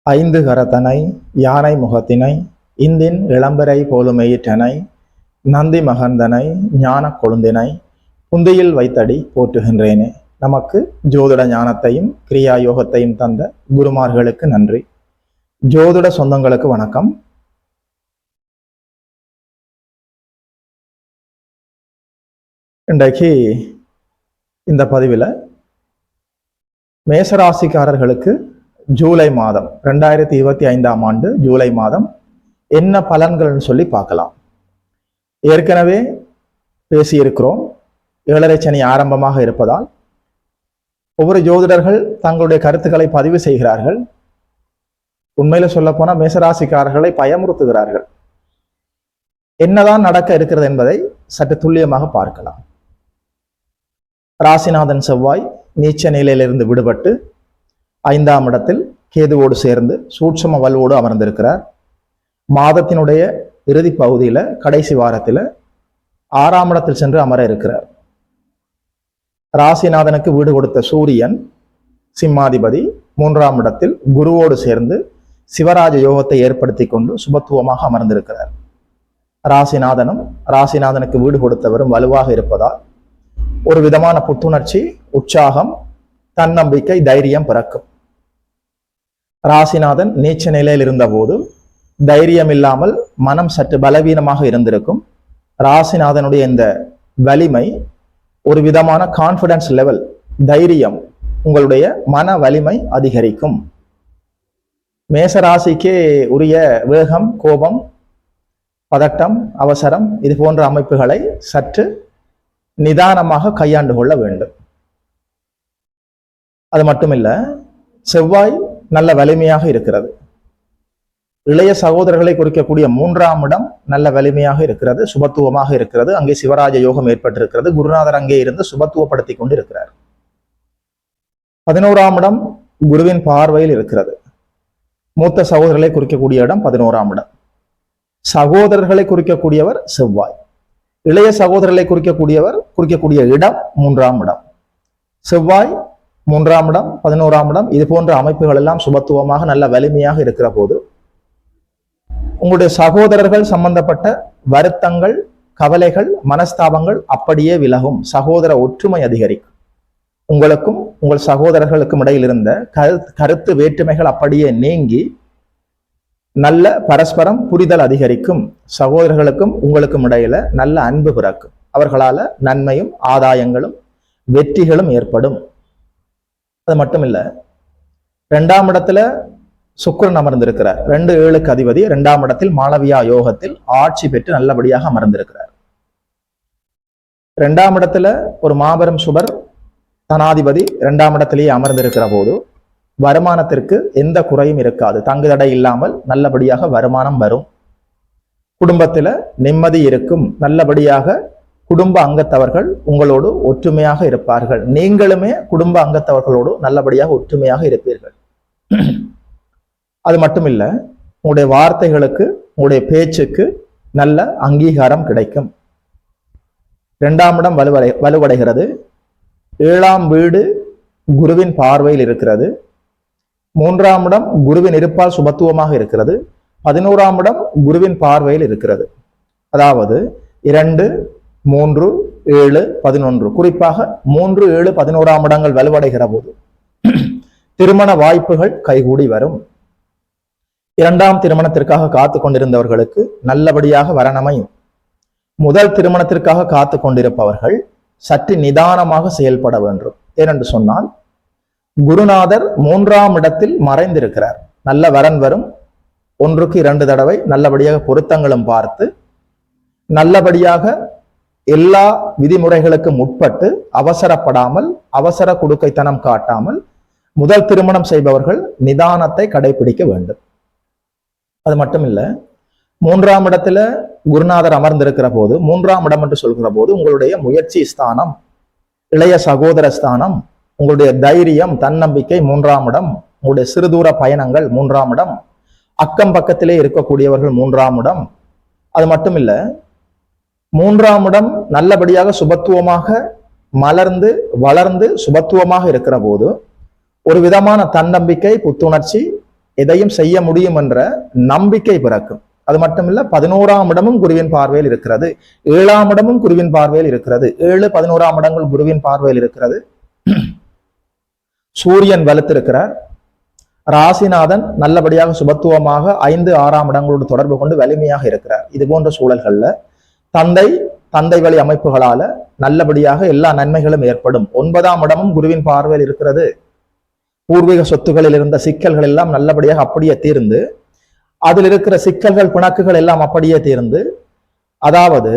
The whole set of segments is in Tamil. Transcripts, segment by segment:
ஐந்து கரத்தனை யானை முகத்தினை இந்தின் இளம்பரை போலுமெயிற்றனை நந்தி மகந்தனை ஞான கொழுந்தினை புந்தியில் வைத்தடி போற்றுகின்றேனே. நமக்கு ஜோதிட ஞானத்தையும் கிரியா யோகத்தையும் தந்த குருமார்களுக்கு நன்றி. ஜோதிட சொந்தங்களுக்கு வணக்கம். இன்றைக்கு இந்த பதிவில் மேசராசிக்காரர்களுக்கு ஜூலை மாதம் 2025ஆம் ஆண்டு ஜூலை மாதம் என்ன பலன்கள்னு சொல்லி பார்க்கலாம். ஏற்கனவே பேசியிருக்கிறோம். 7.5 சனி ஆரம்பமாக இருப்பதால் ஒவ்வொரு ஜோதிடர்கள் தங்களுடைய கருத்துக்களை பதிவு செய்கிறார்கள். உண்மையில சொல்ல போனா மேசராசிக்காரர்களை பயமுறுத்துகிறார்கள். என்னதான் நடக்க இருக்கிறது என்பதை சற்று துல்லியமாக பார்க்கலாம். ராசிநாதன் செவ்வாய் நீச்ச நிலையிலிருந்து விடுபட்டு 5ஆம் இடத்தில் கேதுவோடு சேர்ந்து சூட்சம வலுவோடு அமர்ந்திருக்கிறார். மாதத்தினுடைய இறுதி பகுதியில கடைசி வாரத்தில் 6ஆம் இடத்தில் சென்று அமர இருக்கிறார். ராசிநாதனுக்கு வீடு கொடுத்த சூரியன் சிம்மாதிபதி 3ஆம் இடத்தில் குருவோடு சேர்ந்து சிவராஜ யோகத்தை ஏற்படுத்தி கொண்டு சுபத்துவமாக அமர்ந்திருக்கிறார். ராசிநாதனுக்கு வீடு கொடுத்தவரும் வலுவாக இருப்பதால் ஒரு விதமான புத்துணர்ச்சி, உற்சாகம், தன்னம்பிக்கை, தைரியம் பிறக்கும். ராசிநாதன் நீச்ச நிலையில் இருந்த போது தைரியம் இல்லாமல் மனம் சற்று பலவீனமாக இருந்திருக்கும். ராசிநாதனுடைய இந்த வலிமை ஒரு விதமான கான்பிடன்ஸ் லெவல், தைரியம், உங்களுடைய மன வலிமை அதிகரிக்கும். மேசராசிக்கே உரிய வேகம், கோபம், பதட்டம், அவசரம் இது போன்ற அமைப்புகளை சற்று நிதானமாக கையாண்டு கொள்ள வேண்டும். அது மட்டுமில்ல, செவ்வாய் நல்ல வலிமையாக இருக்கிறது. இளைய சகோதரர்களை குறிக்கக்கூடிய 3ஆம் இடம் நல்ல வலிமையாக இருக்கிறது, சுபத்துவமாக இருக்கிறது. அங்கே சிவராஜ யோகம் ஏற்பட்டிருக்கிறது. குருநாதர் அங்கே இருந்து சுபத்துவப்படுத்தி கொண்டு இருக்கிறார். 11ஆம் இடம் குருவின் பார்வையில் இருக்கிறது. மூத்த சகோதரர்களை குறிக்கக்கூடிய இடம் 11ஆம் இடம். சகோதரர்களை குறிக்கக்கூடியவர் செவ்வாய். இளைய சகோதரர்களை குறிக்கக்கூடிய இடம் 3ஆம் இடம். செவ்வாய் 3ஆம் இடம், 11ஆம் இடம் இது போன்ற அமைப்புகள் எல்லாம் சுபத்துவமாக நல்ல வலிமையாக இருக்கிற போது உங்களுடைய சகோதரர்கள் சம்பந்தப்பட்ட வருத்தங்கள், கவலைகள், மனஸ்தாபங்கள் அப்படியே விலகும். சகோதர ஒற்றுமை அதிகரிக்கும். உங்களுக்கும் உங்கள் சகோதரர்களுக்கும் இடையில் இருந்த கருத்து வேற்றுமைகள் அப்படியே நீங்கி நல்ல பரஸ்பரம் புரிதல் அதிகரிக்கும். சகோதரர்களுக்கும் உங்களுக்கும் இடையில நல்ல அன்பு பிறக்கும். அவர்களால நன்மையும் ஆதாயங்களும் வெற்றிகளும் ஏற்படும். அது மட்டும் இல்ல, 2ஆம் இடத்துல சுக்கிரன் அமர்ந்திருக்கிறார். 2-7க்கு அதிபதி 2ஆம் இடத்தில் மாளவியா யோகத்தில் ஆட்சி பெற்று நல்லபடியாக அமர்ந்திருக்கிறார். 2ஆம் இடத்துல ஒரு மாபெரும் சுபர் தனாதிபதி 2ஆம் இடத்திலேயே அமர்ந்திருக்கிற போது வருமானத்திற்கு எந்த குறையும் இருக்காது. தங்குதடை இல்லாமல் நல்லபடியாக வருமானம் வரும். குடும்பத்துல நிம்மதி இருக்கும். நல்லபடியாக குடும்ப அங்கத்தவர்கள் உங்களோடு ஒற்றுமையாக இருப்பார்கள். நீங்களுமே குடும்ப அங்கத்தவர்களோடு நல்லபடியாக ஒற்றுமையாக இருப்பீர்கள். அது மட்டும் இல்ல, உங்களுடைய வார்த்தைகளுக்கு, உங்களுடைய பேச்சுக்கு நல்ல அங்கீகாரம் கிடைக்கும். 2ஆம் இடம் வலுவடைகிறது. 7ஆம் வீடு குருவின் பார்வையில் இருக்கிறது. 3ஆம் இடம் குருவின் இருப்பால் சுபத்துவமாக இருக்கிறது. 11ஆம் இடம் குருவின் பார்வையில் இருக்கிறது. அதாவது 2, 3, 7, 11 குறிப்பாக 3, 7, 11ஆம் இடங்கள் வலுவடைகிற போது திருமண வாய்ப்புகள் கைகூடி வரும். 2ஆம் திருமணத்திற்காக காத்து கொண்டிருந்தவர்களுக்கு நல்லபடியாக வரணமையும். முதல் திருமணத்திற்காக காத்து கொண்டிருப்பவர்கள் சற்று நிதானமாக செயல்பட வேண்டும். ஏனென்று சொன்னால், குருநாதர் 3ஆம் இடத்தில் மறைந்திருக்கிறார். நல்ல வரன் வரும். 1க்கு 2 தடவை நல்லபடியாக பொருத்தங்களும் பார்த்து நல்லபடியாக எல்லா விதிமுறைகளுக்கும் உட்பட்டு அவசரப்படாமல், அவசர குடுக்கைத்தனம் காட்டாமல் முதல் திருமணம் செய்பவர்கள் நிதானத்தை கடைபிடிக்க வேண்டும். அது மட்டும் இல்ல, 3ஆம் இடத்துல குருநாதர் அமர்ந்திருக்கிற போது, 3ஆம் இடம் என்று சொல்கிற போது உங்களுடைய முயற்சி ஸ்தானம், இளைய சகோதர ஸ்தானம், உங்களுடைய தைரியம், தன்னம்பிக்கை 3ஆம் இடம், உங்களுடைய சிறுதூர பயணங்கள் 3ஆம் இடம், அக்கம் பக்கத்திலே இருக்கக்கூடியவர்கள் 3ஆம் இடம். அது மட்டும் இல்ல, 3ஆம் இடம் நல்லபடியாக சுபத்துவமாக மலர்ந்து வளர்ந்து சுபத்துவமாக இருக்கிற போது ஒரு விதமான தன்னம்பிக்கை, புத்துணர்ச்சி, எதையும் செய்ய முடியும் என்ற நம்பிக்கை பிறக்கும். அது மட்டுமில்ல 11ஆம் இடமும் குருவின் பார்வையில் இருக்கிறது, 7ஆம் இடமும் குருவின் பார்வையில் இருக்கிறது. 7, 11ஆம் இடங்கள் குருவின் பார்வையில் இருக்கிறது. சூரியன் வலுத்திருக்கிறார். ராசிநாதன் நல்லபடியாக சுபத்துவமாக 5, 6ஆம் இடங்களோடு தொடர்பு கொண்டு வலிமையாக இருக்கிறார். இது போன்ற சூழல்கள்ல தந்தை வழி அமைப்புகளால நல்லபடியாக எல்லா நன்மைகளும் ஏற்படும். 9ஆம் இடமும் குருவின் பார்வையில் இருக்கிறது. பூர்வீக சொத்துகளில் இருந்த சிக்கல்கள் எல்லாம் நல்லபடியாக அப்படியே தீர்ந்து, அதில் இருக்கிற சிக்கல்கள் பிணக்குகள் எல்லாம் அப்படியே தீர்ந்து, அதாவது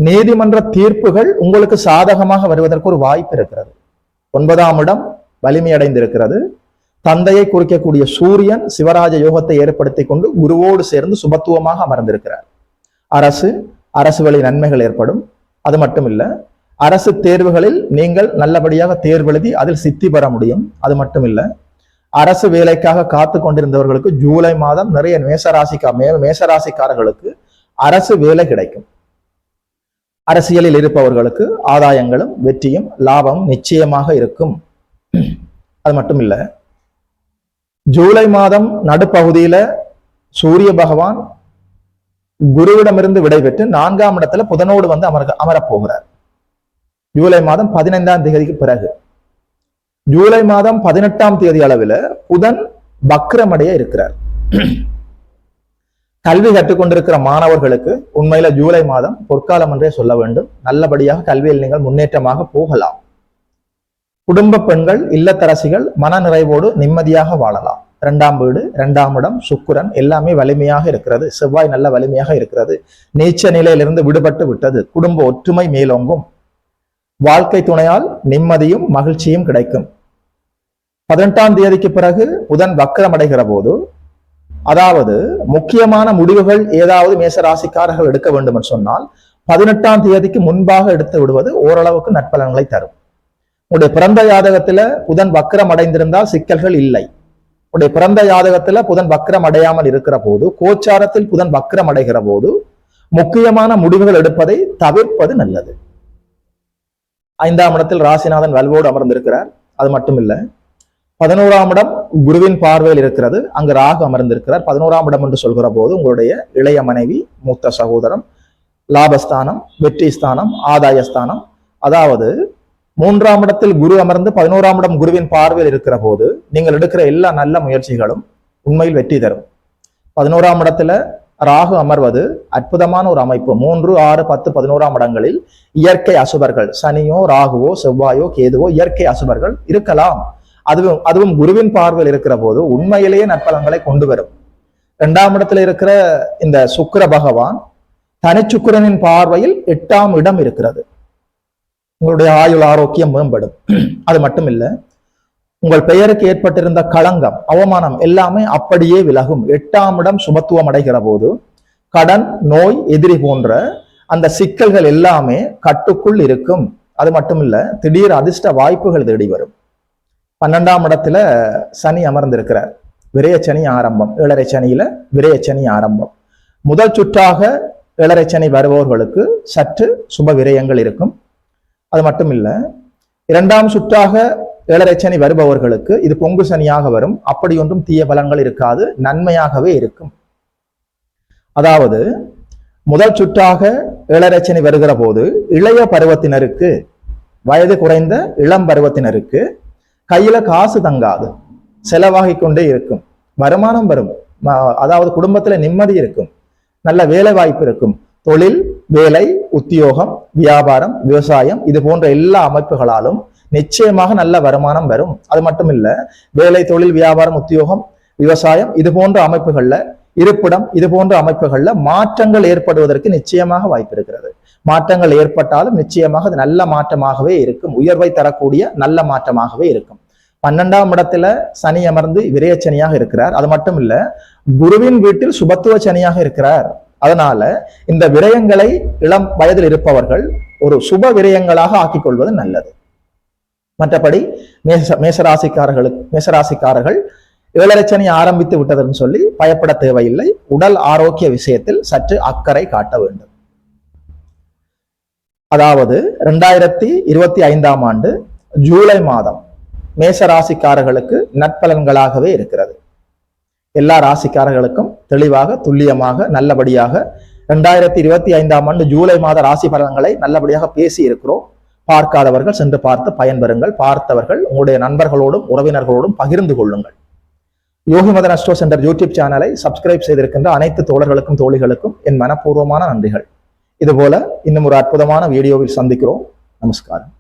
நீதிமன்ற தீர்ப்புகள் உங்களுக்கு சாதகமாக வருவதற்கு ஒரு வாய்ப்பு இருக்கிறது. 9ஆம் இடம் வலிமையடைந்திருக்கிறது. தந்தையை குறிக்கக்கூடிய சூரியன் சிவராஜ யோகத்தை ஏற்படுத்தி கொண்டு குருவோடு சேர்ந்து சுபத்துவமாக அமர்ந்திருக்கிறார். அரசு வழி நன்மைகள் ஏற்படும். அது மட்டும் இல்ல, அரசு தேர்வுகளில் நீங்கள் நல்லபடியாக தேர்வெழுதி அதில் சித்தி பெற முடியும். அது மட்டும் இல்ல, அரசு வேலைக்காக காத்து கொண்டிருந்தவர்களுக்கு ஜூலை மாதம் நிறைய மேசராசிக்காரர்களுக்கு அரசு வேலை கிடைக்கும். அரசியலில் இருப்பவர்களுக்கு ஆதாயங்களும் வெற்றியும் லாபமும் நிச்சயமாக இருக்கும். அது மட்டும் இல்ல, ஜூலை மாதம் நடுப்பகுதியில சூரிய பகவான் குருவிடமிருந்து விடைபெற்று 4ஆம் இடத்துல புதனோடு வந்து அமரப்போகிறார். ஜூலை மாதம் 15ஆம் தேதிக்கு பிறகு. ஜூலை மாதம் 18ஆம் தேதி அளவில் புதன் வக்ரமடைய இருக்கிறார். கல்வி கற்றுக்கொண்டிருக்கிற மாணவர்களுக்கு உண்மையில ஜூலை மாதம் பொற்காலம் என்றே சொல்ல வேண்டும். நல்லபடியாக கல்வியில் நீங்கள் முன்னேற்றமாக போகலாம். குடும்ப பெண்கள், இல்லத்தரசிகள் மன நிறைவோடு நிம்மதியாக வாழலாம். 2ஆம் வீடு, 2ஆம் இடம், சுக்கிரன் எல்லாமே வலிமையாக இருக்கிறது. செவ்வாய் நல்ல வலிமையாக இருக்கிறது. நீச்ச நிலையிலிருந்து விடுபட்டு விட்டது. குடும்ப ஒற்றுமை மேலோங்கும். வாழ்க்கை துணையால் நிம்மதியும் மகிழ்ச்சியும் கிடைக்கும். 18ஆம் தேதிக்கு பிறகு புதன் வக்ரமடைகிற போது, அதாவது முக்கியமான முடிவுகள் ஏதாவது மேசராசிக்காரர்கள் எடுக்க வேண்டும் என்று சொன்னால் 18ஆம் தேதிக்கு முன்பாக எடுத்து விடுவது ஓரளவுக்கு நற்பலன்களை தரும். உடைய பிறந்த ஜாதகத்துல புதன் வக்ரம் அடைந்திருந்தால் சிக்கல்கள் இல்லை. உடைய பிறந்த ஜாதகத்துல புதன் வக்ரம் அடையாமல் இருக்கிற போது, கோச்சாரத்தில் புதன் வக்ரம் அடைகிற போது முக்கியமான முடிவுகள் எடுப்பதை தவிர்ப்பது நல்லது. 5ஆம் இடத்தில் ராசிநாதன் வலுவோடு அமர்ந்திருக்கிறார். அது மட்டும் இல்ல, 11ஆம் இடம் குருவின் பார்வையில் இருக்கிறது. அங்கு ராகு அமர்ந்திருக்கிறார். 11ஆம் இடம் என்று சொல்கிற போது உங்களுடைய இளைய மனைவி, மூத்த சகோதரம், லாபஸ்தானம், வெற்றி ஸ்தானம், ஆதாயஸ்தானம். அதாவது 3ஆம் இடத்தில் குரு அமர்ந்து 11ஆம் இடம் குருவின் பார்வையில் இருக்கிற போது நீங்கள் எடுக்கிற எல்லா நல்ல முயற்சிகளும் உண்மையில் வெற்றி தரும். 11ஆம் இடத்துல ராகு அமர்வது அற்புதமான ஒரு அமைப்பு. 3, 6, 10, 11ஆம் இடங்களில் இயற்கை அசுபர்கள், சனியோ ராகுவோ செவ்வாயோ கேதுவோ இயற்கை அசுபர்கள் இருக்கலாம். அதுவும் குருவின் பார்வையில் இருக்கிற போது உண்மையிலேயே நற்பலன்களை கொண்டு வரும். 2ஆம் இடத்துல இருக்கிற இந்த சுக்கிர பகவான் தனிச்சுக்கிரனின் பார்வையில் 8ஆம் இடம் இருக்கிறது. உங்களுடைய ஆயுள் ஆரோக்கியம் மேம்படும். அது மட்டும் இல்ல, உங்கள் பெயருக்கு ஏற்பட்டிருந்த களங்கம், அவமானம் எல்லாமே அப்படியே விலகும். 8ஆம் இடம் சுபத்துவம் அடைகிற போது கடன், நோய், எதிரி போன்ற அந்த சிக்கல்கள் எல்லாமே கட்டுக்குள் இருக்கும். அது மட்டும் இல்ல, திடீர் அதிர்ஷ்ட வாய்ப்புகள் தேடி வரும். 12ஆம் இடத்துல சனி அமர்ந்திருக்கிறார். விரயச்சனி ஆரம்பம். 7.5 சனியில விரயச்சனி ஆரம்பம். முதல் சுற்றாக 7.5 சனி வருபவர்களுக்கு சற்று சுப விரயங்கள் இருக்கும். அது மட்டும் இல்ல, 2ஆம் சுற்றாக 7.5 சனி வருபவர்களுக்கு இது பொங்கு சனியாக வரும். அப்படி ஒன்றும் தீய பலன்கள் இருக்காது, நன்மையாகவே இருக்கும். அதாவது முதல் சுற்றாக 7.5 சனி வருகிற போது இளைய பருவத்தினருக்கு, வயது குறைந்த இளம் பருவத்தினருக்கு கையில காசு தங்காது, செலவாகி கொண்டே இருக்கும். வருமானம் வரும், அதாவது குடும்பத்துல நிம்மதி இருக்கும், நல்ல வேலை வாய்ப்பு இருக்கும். தொழில், வேலை, உத்தியோகம், வியாபாரம், விவசாயம் இது போன்ற எல்லா அமைப்புகளாலும் நிச்சயமாக நல்ல வருமானம் வரும். அது மட்டும் இல்ல, வேலை, தொழில், வியாபாரம், உத்தியோகம், விவசாயம் இது போன்ற அமைப்புகள்ல, இருப்பிடம் இது போன்ற அமைப்புகள்ல மாற்றங்கள் ஏற்படுவதற்கு நிச்சயமாக வாய்ப்பு இருக்கிறது. மாற்றங்கள் ஏற்பட்டாலும் நிச்சயமாக அது நல்ல மாற்றமாகவே இருக்கும். உயர்வை தரக்கூடிய நல்ல மாற்றமாகவே இருக்கும். 12ஆம் இடத்துல சனி அமர்ந்து விரயச்சனியாக இருக்கிறார். அது மட்டும் இல்ல, குருவின் வீட்டில் சுபத்துவ சனியாக இருக்கிறார். அதனால இந்த விரயங்களை இளம் வயதில் இருப்பவர்கள் ஒரு சுப விரயங்களாக ஆக்கிக் கொள்வது நல்லது. மற்றபடி மேசராசிக்காரர்கள் 7.5 சனி ஆரம்பித்து விட்டதுன்னு சொல்லி பயப்பட தேவையில்லை. உடல் ஆரோக்கிய விஷயத்தில் சற்று அக்கறை காட்ட வேண்டும். அதாவது 2025ஆம் ஆண்டு ஜூலை மாதம் மேசராசிக்காரர்களுக்கு நற்பலன்களாகவே இருக்கிறது. எல்லா ராசிக்காரர்களுக்கும் தெளிவாக துல்லியமாக நல்லபடியாக 2025ஆம் ஆண்டு ஜூலை மாத ராசி பலன்களை நல்லபடியாக பேசி இருக்கிறோம். பார்க்காதவர்கள் சென்று பார்த்து பயன்பெறுங்கள். பார்த்தவர்கள் உங்களுடைய நண்பர்களோடும் உறவினர்களோடும் பகிர்ந்து கொள்ளுங்கள். யோகி மதன் அஸ்ட்ரோ சென்டர் யூடியூப் சேனலை சப்ஸ்கிரைப் செய்திருக்கின்ற அனைத்து தோழர்களுக்கும் தோழிகளுக்கும் என் மனப்பூர்வமான நன்றிகள். இதுபோல இன்னும் ஒரு அற்புதமான வீடியோவில் சந்திக்கிறோம். நமஸ்காரம்.